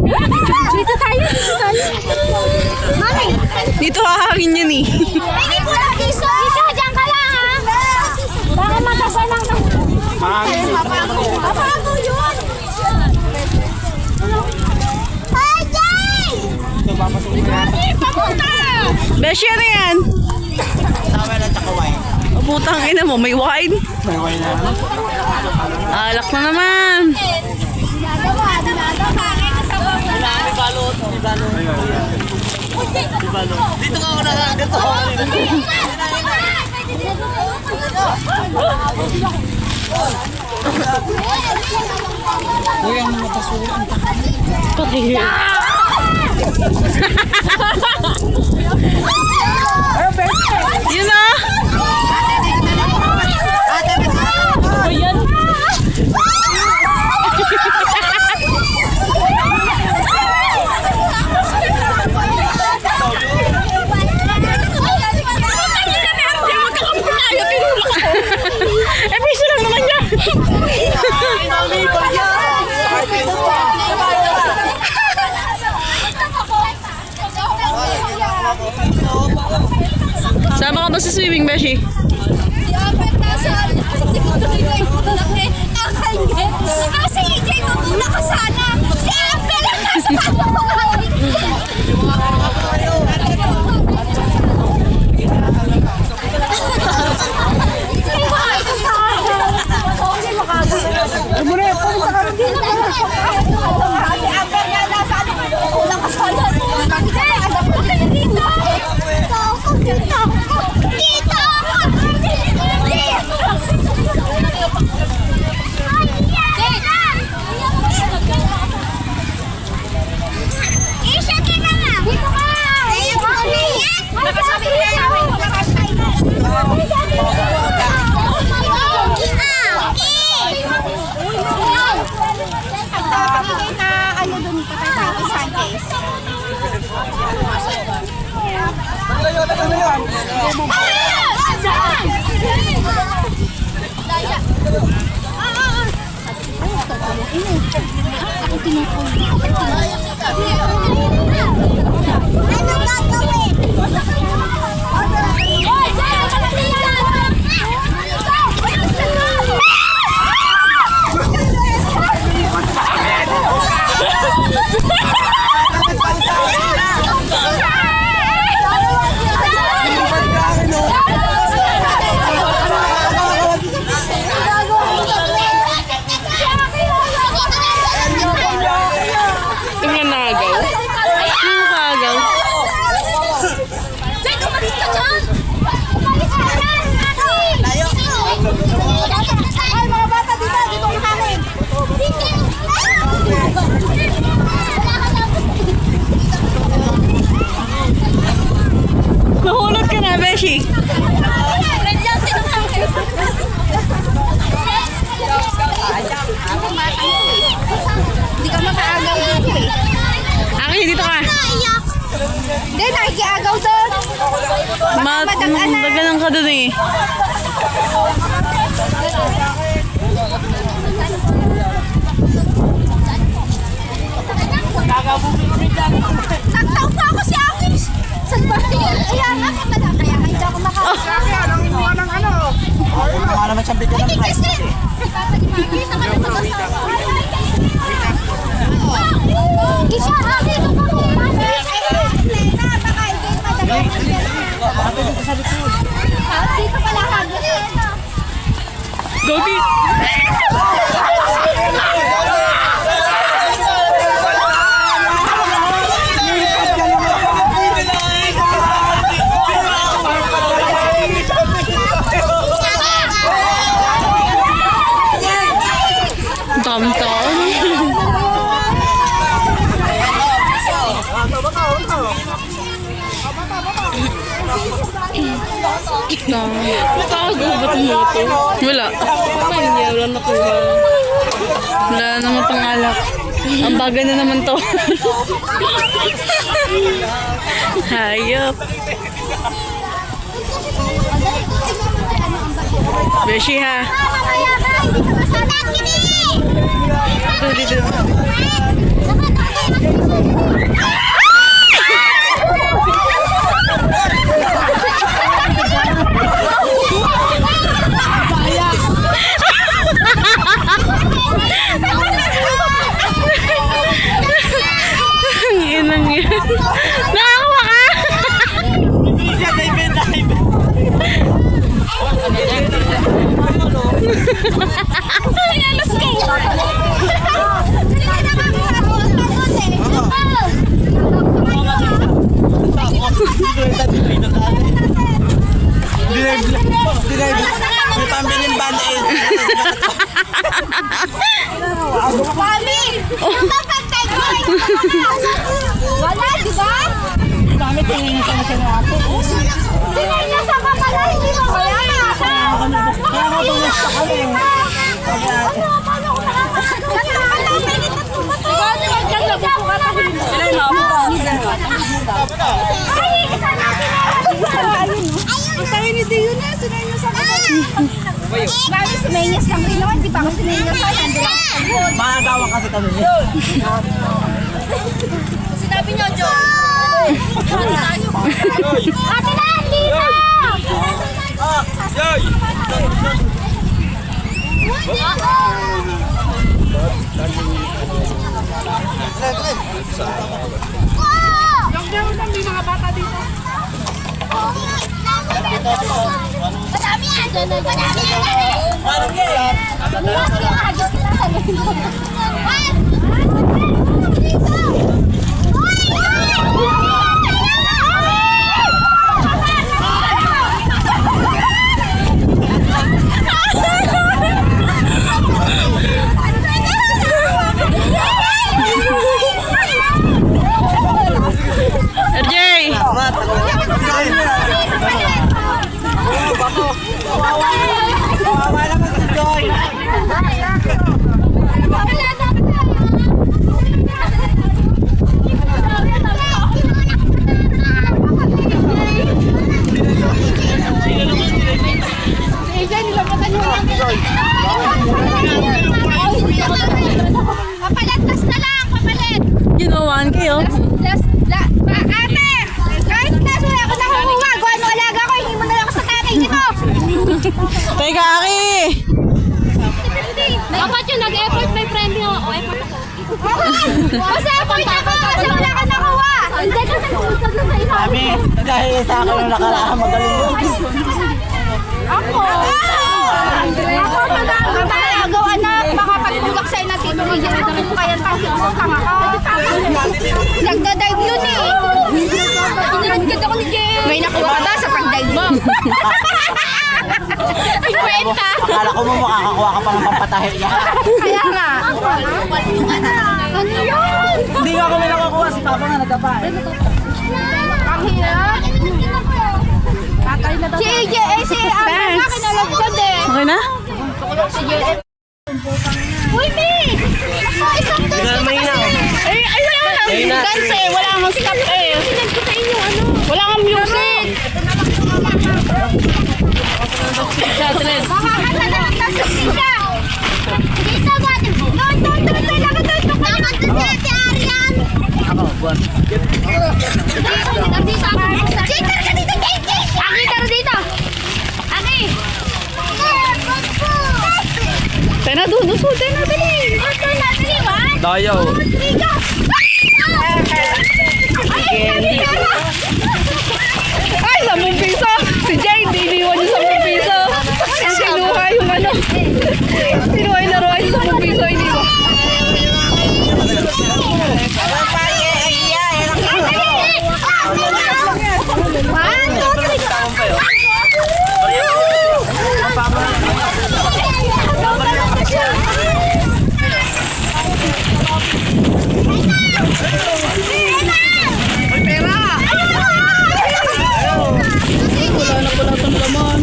Dito tayo, dito tayo. Mami! Dito hahangin yan eh. Hindi po lang iso! Iso, dyan ka lang ha! Baka matasalang ka. Papago yun! Hi, Jay! Papunta! Beshi, ano yan? Tawel at saka wine. Putang ina mo, may wine. May wine na. Alak na naman. Dinadawa. May balot. May balot. May balot. Dito ka una lang. Dito. Uy, ang mga pasulan. Patay. Yun na. Ayan. Eh, piso lang naman yan. Sama ka ba sa swimming, Beshi? Si EJ muna ka sana! Si Amber ang kasama! Tingnan na agaw. Sino ka agaw? Jay, umalis ka dyan! Umalis ka dyan! Layo! Ay, mga bata dito! Dito ang hangin! Mahulog ka na, Beshi. Hindi ka makaagaw dito eh. Akin, dito ka. Hindi, nakikiagaw doon. Daganan ka dun eh. Nagtaw pa ako si Akis. Saan ba? Ayan, ako na lang. Kaya hindi ako makakaagaw. Wala naman siyang bigyan ng price. Kisha, dito pala hagis. Gogi! Tam-tam. Nakago ba't mo ito? Wala. Wala nakuha. Wala naman pangalak. Ang baga na naman to. Hayop. Beshi ha. Dito, dito. Sinenyas ka pala, hindi mo kaya nasa. Kaya nga bumasta kami. Paano ko nakakalamin? Ikaw, di ba dyan na buko ka tayo? Sila yung nakapunta. Ay, isa natin ang tayo ni Dio na, sinenyas ako. Mami, sinenyas lang rin naman, di ba ako sinenyas ako? Mahagawa kasi kami. Sinabi niyo, John. Ate na, Lisa! Madami yan! Madami yan! Parang yan. Buwas yung hagis kita sa linggo. What? Dito! RJ! Kawawa naman si Joy. Papalat na lang, papalit. You know, 1K oh. Ate, kahit wala ako nakukuha, kung ano alaga ko, hindi mo na lang ako sa tatay dito. Teka, Aki! Dapat yun, nag-effort may premyo. O, effort ako. Kasi effort ako, kasi wala ka nakuha. Hindi ka nagpultag na sa isa. Kami, dahil sa akin yung nakaraan, magaling yun. Ako mag-aagaw anak, baka pagtulak sa'yo na tito mo, yan ako mo kaya kasi mo, kama ka. Nagda-dive yun eh. Pinanagad ako ni Jen. May nakuha ka ba sa pag-dive mo? Ikwenta. Akala ko mo makakakuha ka pa ng pampatahe niya. Kaya nga. Ano yun? Hindi nga kami nakakuha, si Papa nga nagdapa eh. Ang hirap. Si AJ, si Amber nga kinalagkod eh. Okay na? Si JM. Uy, Mi! Isang dance May na. Eh, ay, wala nga dance eh. Wala nga stop eh. Sinag ko sa inyo, ano? Wala nga music. Chatlet. Makakanta na ang tasok siya. Dito ba? Doon, lagat doon. Lagat doon si Ate Arian. Ako, buwan. Dito ako. Cheater ka dito, JJ! Aki, tara dito. Aki! Tayo na doon. Usutin na dali. Dali, one. Dayaw. Three, go! Ay, 10 piso. Si Jay, diniwan yung 10 piso. Ang kinuha yung ano. Kinuha yung laruan yung 10 piso. Iniwan. One, two, three. Wala na pala itong laman.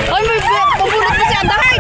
Ay, may pabulot na si Adahay.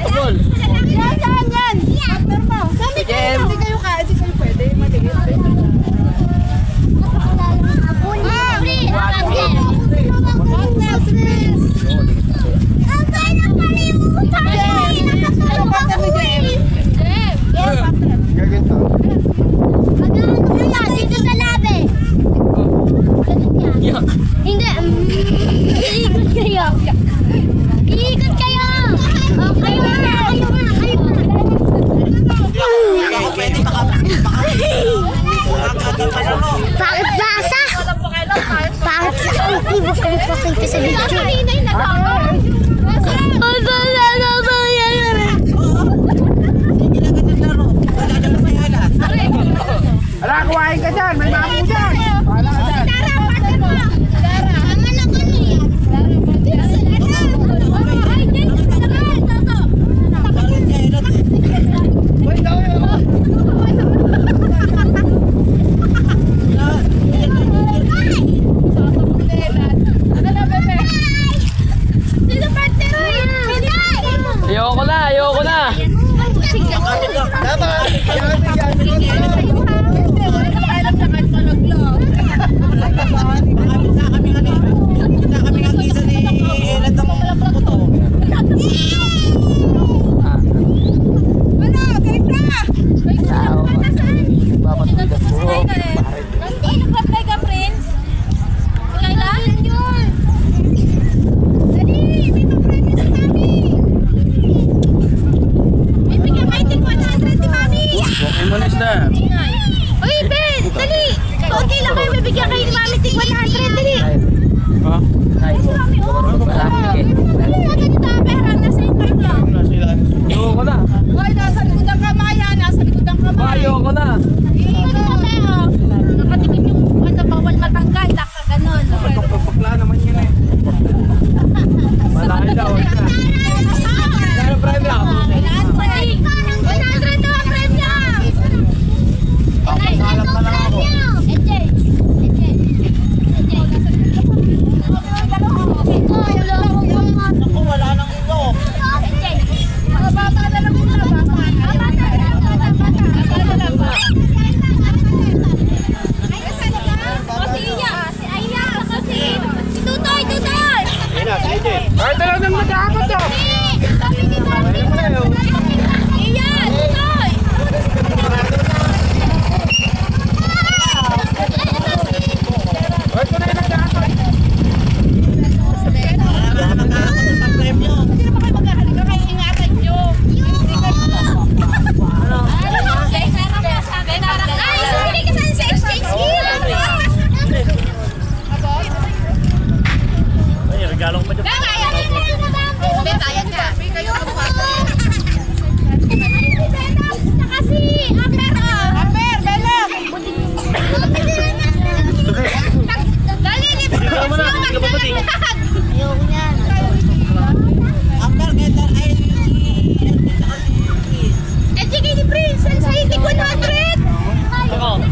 Tupol. Yan, yan, yan. Partner mo. Dami kayo. Hindi kayo kaya, hindi kayo pwede. Matigil. Hindi, iikot kayo. Iikot kayo. Oh, kayo na, kayo na, kayo na. Bakit basa? Bakit sa ultimo ko magpapinto sa video? Ala, kumain ka dyan. May mamo dyan. Wala ka dyan. Ayoko na, ayoko na. Imunis na. Uy, Ben! Dali! Okay lang kayo, bibigyan kayo ni Mami Tig 100. Dali! Ha? Ayoko na. Hoy, nasa likod ang kamay, ha? Nasa likod ang kamay. Ayoko na. Nakatikim yung bawal matanggal. Laka ganon. Pagpapakla naman yun eh. Malaki daw. Kaya prime lang. 100 daw ang premyo! Papasalam na lang ako. Ako, wala nang ilo. Bata na lang muna, bata. Si Tutoy! Tutoy! Ay, talaga nang nag-aakot to. Iyan! Tutoy! Ay, ito na yung nag-aakot. Ay, regalong pa dyan. Ikaw mo na, ikaw ba pating? Ako.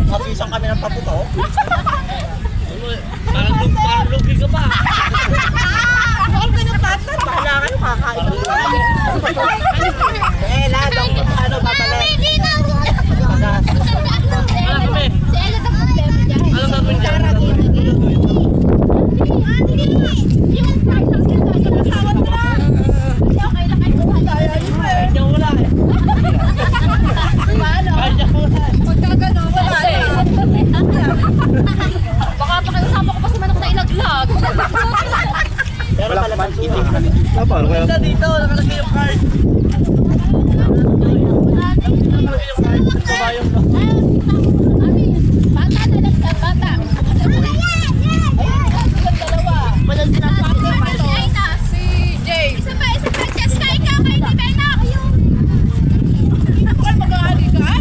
Kapisang kami ng paputo. Parang lugi ka pa. Huwag ka ng partner, bahala kayo, kakain. Ano, babalik. Ano gagawin dyan? Kaya wala eh. Kaya wala eh. Magkagano, wala. Baka pakiusama ko pa si Manok na ilaglag. Pero talagang hindi. Dito, nakalagay yung card. Bata na lang ka, bata. Si James. Isa pa, Francesca, ikaw kay ni Bena. Huwag mag-aali ka?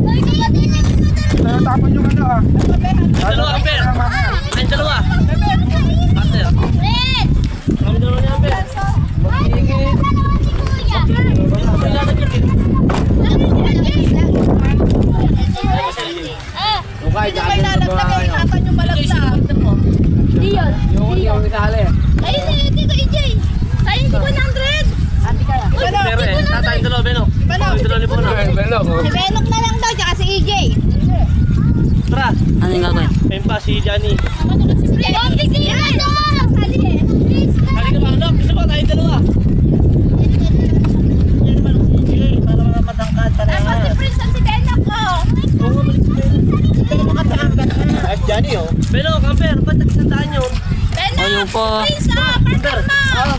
Ay, ah. Dalawa, Amber. Ay, dalawa. Ate. Kami dalawa ni Amber. Okay, dahil na ba kayo? Yung itali. Pero tatay dalawa, Beno. Kami dalawa ni Bono. Belok. Si Benok na lang daw, tsaka si EJ. Tara. Ano yung gagawin? Ayun pa, si Johnny. Halika Halika ba, anak? Gusto ba tayo dalawa? Yan naman si CJ, para makapatangkad. Para Prince at si Benok ko. Ay, Johnny oh. Beno, Amber, ba't nagsandaan yun? Ayun po. Prince, partner mo. Ah,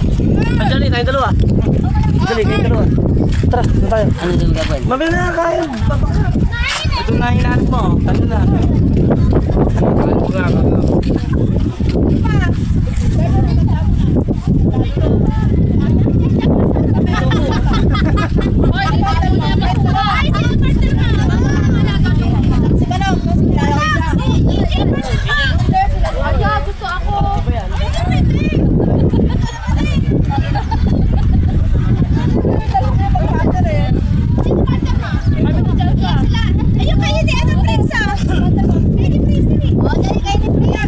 Johnny, tayong dalawa. Dali, kayong dalawa. Tara, na tayo. Ano yung gagawin? Mabili na kayo. Ito na hinaan mo. Talo na. Ano nga ba? Gusto ako. Ayun kayo ni ano, Prince, ah. Kayo ni Prince, ni. O, dali kayo ni Prince.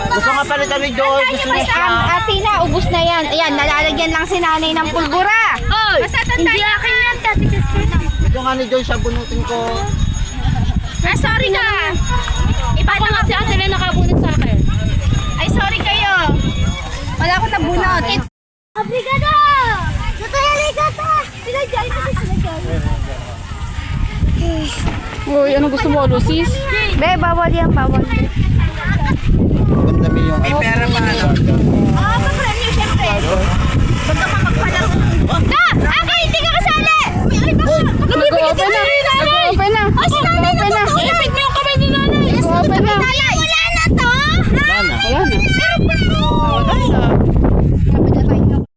Gusto nga palitan ni Joel. Gusto niya siya. Ate na, ubus na yan. Ayan, nalalagyan lang si nanay ng pulbura. Hindi akin yan, Tati Christina. Ito nga ni Joy, siya bunutin ko. Ah, sorry ka. Paano nga si Ate na nakabunot sa akin? Ay, sorry kayo. Wala akong nabunot. Obrigado! Natahaligato! Sila dyan, sila dyan. Uy, ano gusto mo, Lucis? Be, bawal yan, bawal. May pera pa ano?